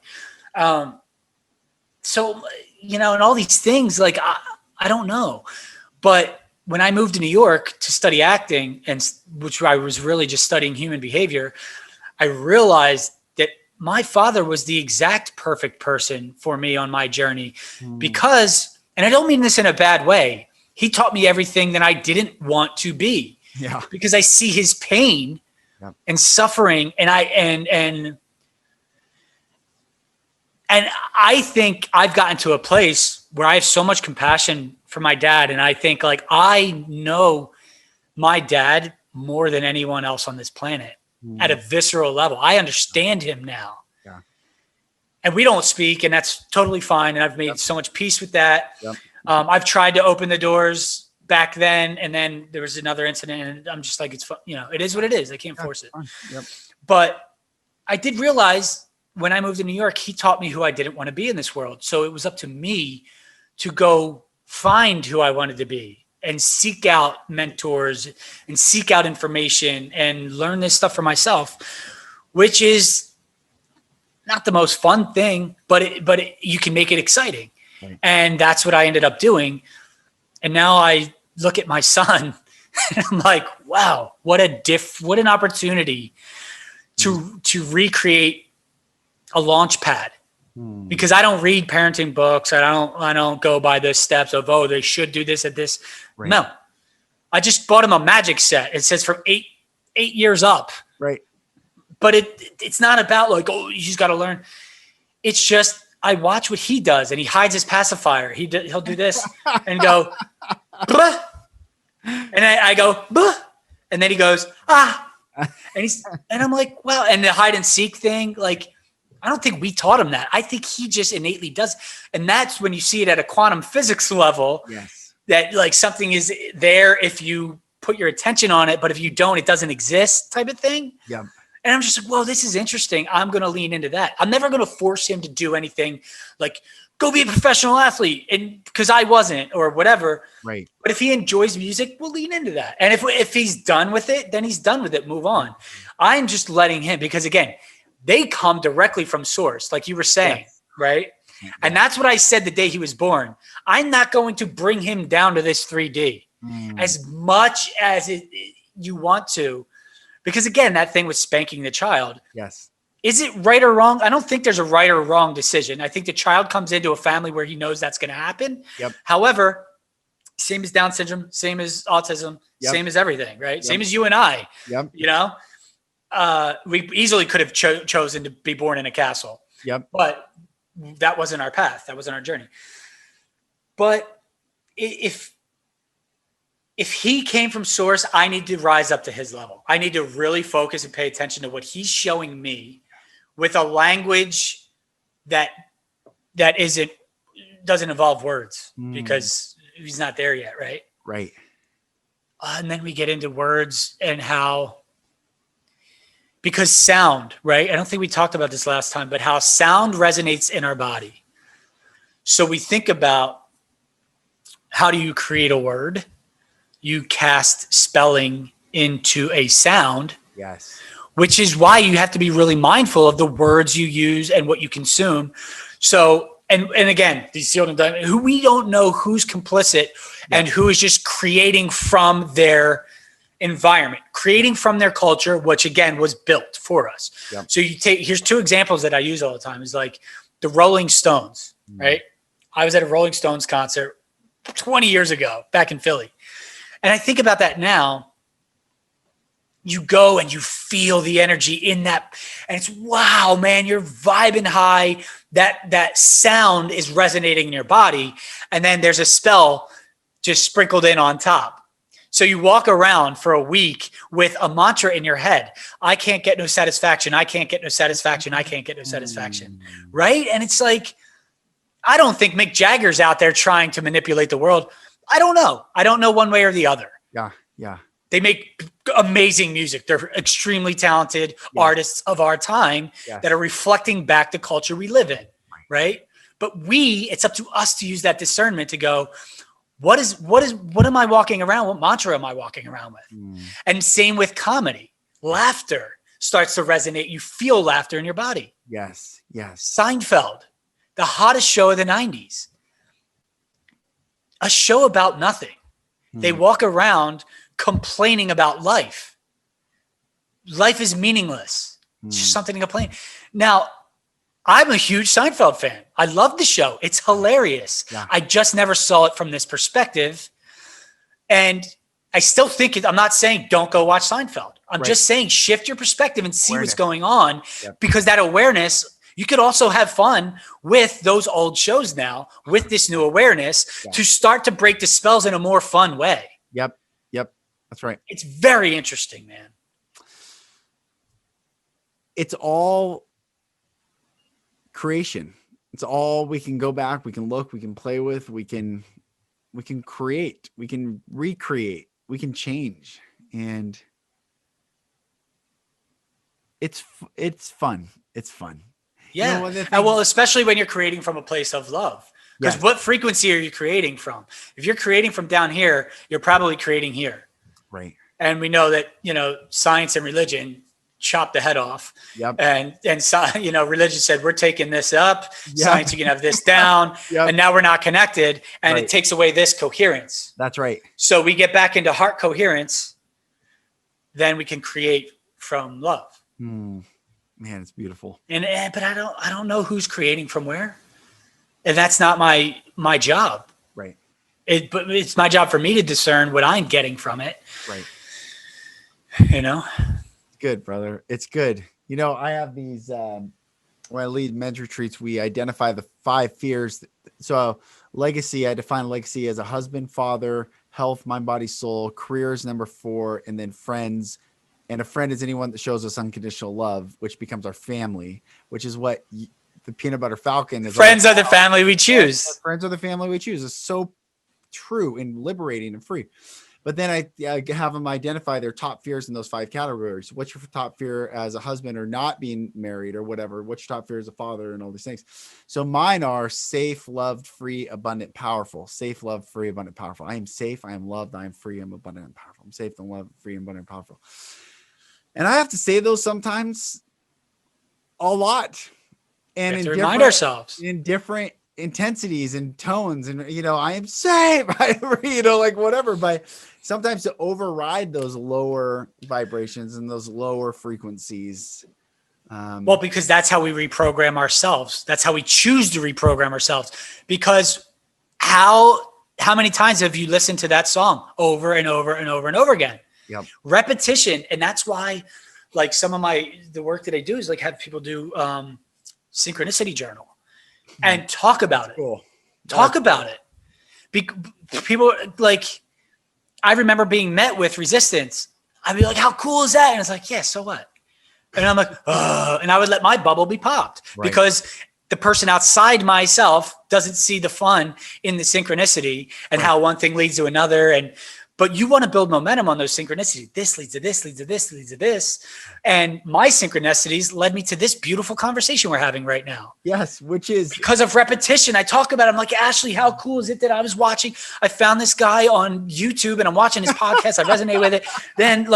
So, you know, and all these things, like, I don't know. But when I moved to New York to study acting, and which I was really just studying human behavior, I realized that my father was the exact perfect person for me on my journey because, and I don't mean this in a bad way, he taught me everything that I didn't want to be. Yeah. Because I see his pain and suffering, and I think I've gotten to a place where I have so much compassion for my dad, and I think, like, I know my dad more than anyone else on this planet at a visceral level. I understand him now. Yeah. And we don't speak, and that's totally fine, and I've made so much peace with that. I've tried to open the doors back then, and then there was another incident, and I'm just like, it's fun. You know, it is what it is. I can't force it. But I did realize when I moved to New York, he taught me who I didn't want to be in this world. So it was up to me to go find who I wanted to be and seek out mentors and seek out information and learn this stuff for myself, which is not the most fun thing, but you can make it exciting. And that's what I ended up doing. And now I look at my son and I'm like, wow, what an opportunity to recreate a launch pad, because I don't read parenting books. I don't go by the steps of, oh, they should do this at this. Right. No, I just bought him a magic set. It says from eight years up. Right. But it's not about like, oh, you just got to learn. It's just, I watch what he does, and he hides his pacifier. He'll do this and go, bah. And I go, bah. And then he goes, ah. And I'm like, wow. And the hide and seek thing, like, I don't think we taught him that. I think he just innately does. And that's when you see it at a quantum physics level, that like something is there if you put your attention on it, but if you don't, it doesn't exist type of thing. Yeah. And I'm just like, well, this is interesting. I'm going to lean into that. I'm never going to force him to do anything like go be a professional athlete, and because I wasn't, or whatever. Right. But if he enjoys music, we'll lean into that. And if he's done with it, then he's done with it. Move on. I'm just letting him, because again, they come directly from source, like you were saying, right? Yeah. And that's what I said the day he was born. I'm not going to bring him down to this 3D as much as you want to. Because again, that thing with spanking the child. Yes. Is it right or wrong? I don't think there's a right or wrong decision. I think the child comes into a family where he knows that's going to happen. Yep. However, same as Down syndrome, same as autism, same as everything, right? Yep. Same as you and I. Yep. You know, we easily could have chosen to be born in a castle. Yep. But that wasn't our path. That wasn't our journey. But if he came from source, I need to rise up to his level. I need to really focus and pay attention to what he's showing me with a language that doesn't involve words, because he's not there yet. Right. Right. And then we get into words and how, because sound, right? I don't think we talked about this last time, but how sound resonates in our body. So we think about, how do you create a word? You cast spelling into a sound. Yes. Which is why you have to be really mindful of the words you use and what you consume. So, and again, these children, who we don't know who's complicit and who is just creating from their environment, creating from their culture, which again was built for us. Yep. So here's two examples that I use all the time, is like the Rolling Stones, right? I was at a Rolling Stones concert 20 years ago back in Philly. And I think about that now. You go and you feel the energy in that, and it's, wow, man, you're vibing high. That sound is resonating in your body. And then there's a spell just sprinkled in on top. So you walk around for a week with a mantra in your head. I can't get no satisfaction. I can't get no satisfaction. I can't get no satisfaction. Right? And it's like, I don't think Mick Jagger's out there trying to manipulate the world. I don't know. I don't know one way or the other. Yeah. Yeah. They make amazing music. They're extremely talented artists of our time that are reflecting back the culture we live in. Right. But it's up to us to use that discernment to go, what am I walking around? What mantra am I walking around with? And same with comedy. Laughter starts to resonate. You feel laughter in your body. Yes. Seinfeld, the hottest show of the 90s. A show about nothing. They walk around complaining about life. Life is meaningless. It's just something to complain. Now, I'm a huge Seinfeld fan. I love the show. It's hilarious. Yeah. I just never saw it from this perspective. And I still think I'm not saying don't go watch Seinfeld. I'm just saying shift your perspective and see what's going on, because that awareness, you could also have fun with those old shows now with this new awareness to start to break the spells in a more fun way. Yep. That's right. It's very interesting, man. It's all creation. It's all, we can go back, we can look, we can play with, we can create, we can recreate, we can change. And it's fun. It's fun. Yeah. You know, well, especially when you're creating from a place of love. Because what frequency are you creating from? If you're creating from down here, you're probably creating here. Right. And we know that, science and religion chop the head off. Yep. And religion said, we're taking this up. Science, you can have this down. And now we're not connected. And it takes away this coherence. That's right. So we get back into heart coherence. Then we can create from love. Man, it's beautiful. But I don't know who's creating from where. And that's not my job. Right. But it's my job for me to discern what I'm getting from it. Right. Good, brother. It's good. I have these, when I lead men's retreats, we identify the 5 fears. So legacy, I define legacy as a husband, father, health, mind, body, soul. Career is number 4, and then friends. And a friend is anyone that shows us unconditional love, which becomes our family, which is what the Peanut Butter Falcon is. Friends are the family we choose. Friends are the family we choose. It's so true and liberating and free. But then I have them identify their top fears in those 5 categories. What's your top fear as a husband or not being married or whatever? What's your top fear as a father and all these things? So mine are safe, loved, free, abundant, powerful. Safe, loved, free, abundant, powerful. I am safe. I am loved. I am free. I'm abundant and powerful. I'm safe and loved, free, and abundant and powerful. And I have to say those sometimes a lot. And we have to remind ourselves in different intensities and tones, and I am safe, like whatever, but sometimes to override those lower vibrations and those lower frequencies. Well, because that's how we reprogram ourselves. That's how we choose to reprogram ourselves. Because how many times have you listened to that song over and over and over and over again? Yep. Repetition. And that's why, like, some of the work that I do is like have people do synchronicity journal and talk about it. Cool. Talk about it. People, like, I remember being met with resistance. I'd be like, how cool is that? And it's like, yeah, so what? And I'm like, and I would let my bubble be popped because the person outside myself doesn't see the fun in the synchronicity and how one thing leads to another. But you want to build momentum on those synchronicities. This leads to this, leads to this, leads to this. And my synchronicities led me to this beautiful conversation we're having right now. Yes, which is because of repetition. I talk about it. I'm like, Ashley, how cool is it that I was watching? I found this guy on YouTube and I'm watching his podcast. I resonate with it. Then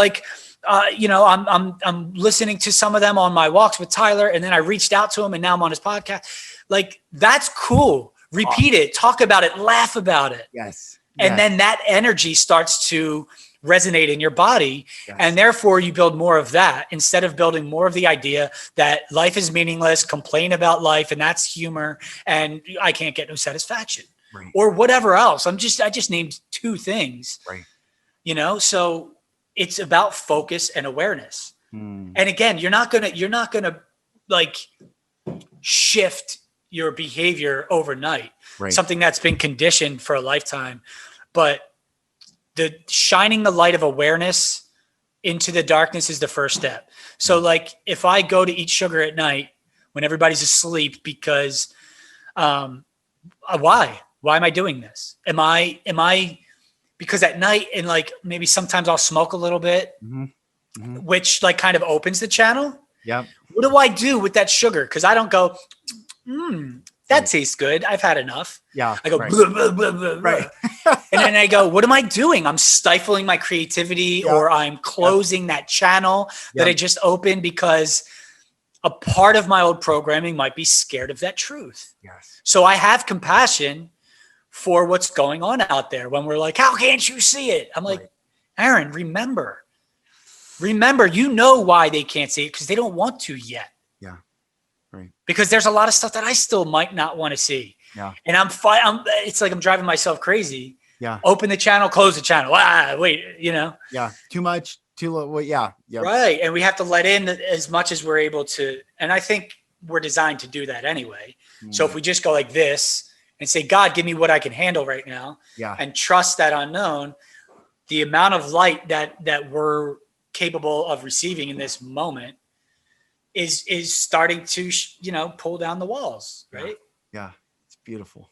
I'm listening to some of them on my walks with Tyler. And then I reached out to him and now I'm on his podcast. Like, that's cool. Repeat it, talk about it, laugh about it. Yes. And then that energy starts to resonate in your body. Yes. And therefore you build more of that instead of building more of the idea that life is meaningless, complain about life, and that's humor, and I can't get no satisfaction or whatever else. I just named 2 things, so it's about focus and awareness. And again, you're not gonna like shift your behavior overnight, something that's been conditioned for a lifetime. But the shining the light of awareness into the darkness is the first step. So like if I go to eat sugar at night when everybody's asleep because why am I doing this? Am I because at night, and like maybe sometimes I'll smoke a little bit, which like kind of opens the channel. Yeah. What do I do with that sugar? Because I don't go, that tastes good. I've had enough. Yeah. I go, blah, blah, blah, blah, blah. And then I go, what am I doing? I'm stifling my creativity, or I'm closing that channel that I just opened because a part of my old programming might be scared of that truth. Yes. So I have compassion for what's going on out there when we're like, how can't you see it? I'm like, Aaron, remember, you know why they can't see it, because they don't want to yet. Yeah. Right. Because there's a lot of stuff that I still might not want to see. Yeah. And it's like I'm driving myself crazy. Yeah. Open the channel, close the channel. Wait, Yeah. Too much, too low. Well, yeah. Yeah. Right. And we have to let in as much as we're able to. And I think we're designed to do that anyway. So if we just go like this and say, God, give me what I can handle right now. Yeah. And trust that unknown, the amount of light that we're capable of receiving in this moment is starting to, pull down the walls. Right. Yeah. It's beautiful.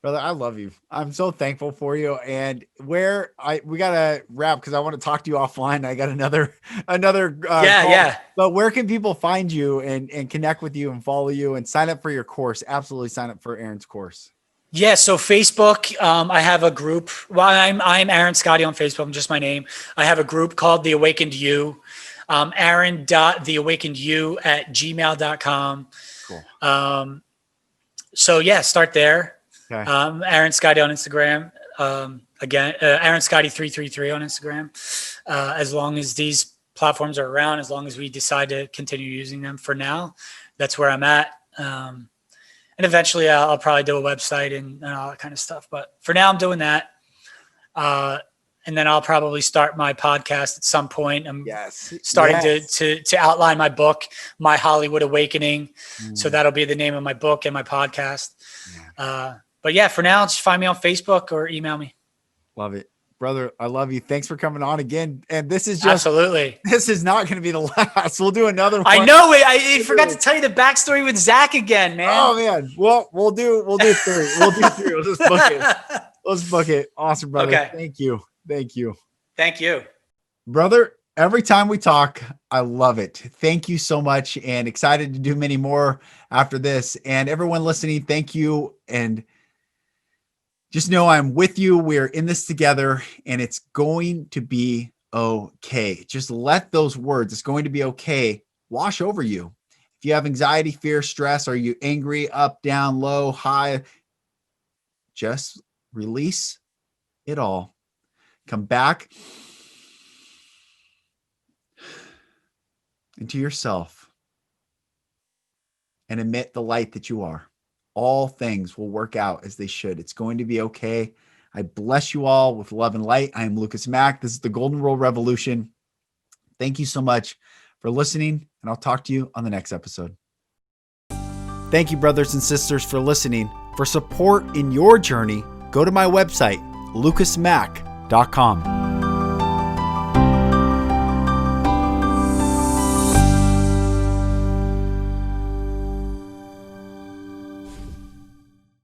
Brother, I love you. I'm so thankful for you. And we got to wrap because I want to talk to you offline. I got another call. But where can people find you and connect with you and follow you and sign up for your course? Absolutely sign up for Aaron's course. Yeah. So Facebook, I have a group. Well, I'm Aaron Scotti on Facebook. I'm just my name. I have a group called The Awakened You. Aaron.theawakenedyou@gmail.com. Cool. So yeah, start there. Okay. Aaron Scotti on Instagram. Again, Aaron Scotti 333 on Instagram. As long as these platforms are around, as long as we decide to continue using them for now, that's where I'm at. And eventually I'll probably do a website and all that kind of stuff. But for now I'm doing that. And then I'll probably start my podcast at some point. I'm starting to outline my book, My Hollywood Awakening. So that'll be the name of my book and my podcast. But yeah, for now, just find me on Facebook or email me. Love it. Brother, I love you. Thanks for coming on again. And this is this is not going to be the last. We'll do another one. I know it. I forgot to tell you the backstory with Zach again, man. Oh man. Well, we'll do 3. We'll do 3. We'll just book it. Let's book it. Awesome, brother. Okay. Thank you. Thank you. Thank you. Brother, every time we talk, I love it. Thank you so much, and excited to do many more after this. And everyone listening, thank you. And just know I'm with you. We're in this together, and it's going to be okay. Just let those words, it's going to be okay, wash over you. If you have anxiety, fear, stress, are you angry, up, down, low, high, just release it all. Come back into yourself and admit the light that you are. All things will work out as they should. It's going to be okay. I bless you all with love and light. I am Lucas Mack. This is the Golden Rule Revolution. Thank you so much for listening, and I'll talk to you on the next episode. Thank you, brothers and sisters, for listening. For support in your journey, go to my website, lucasmack.com.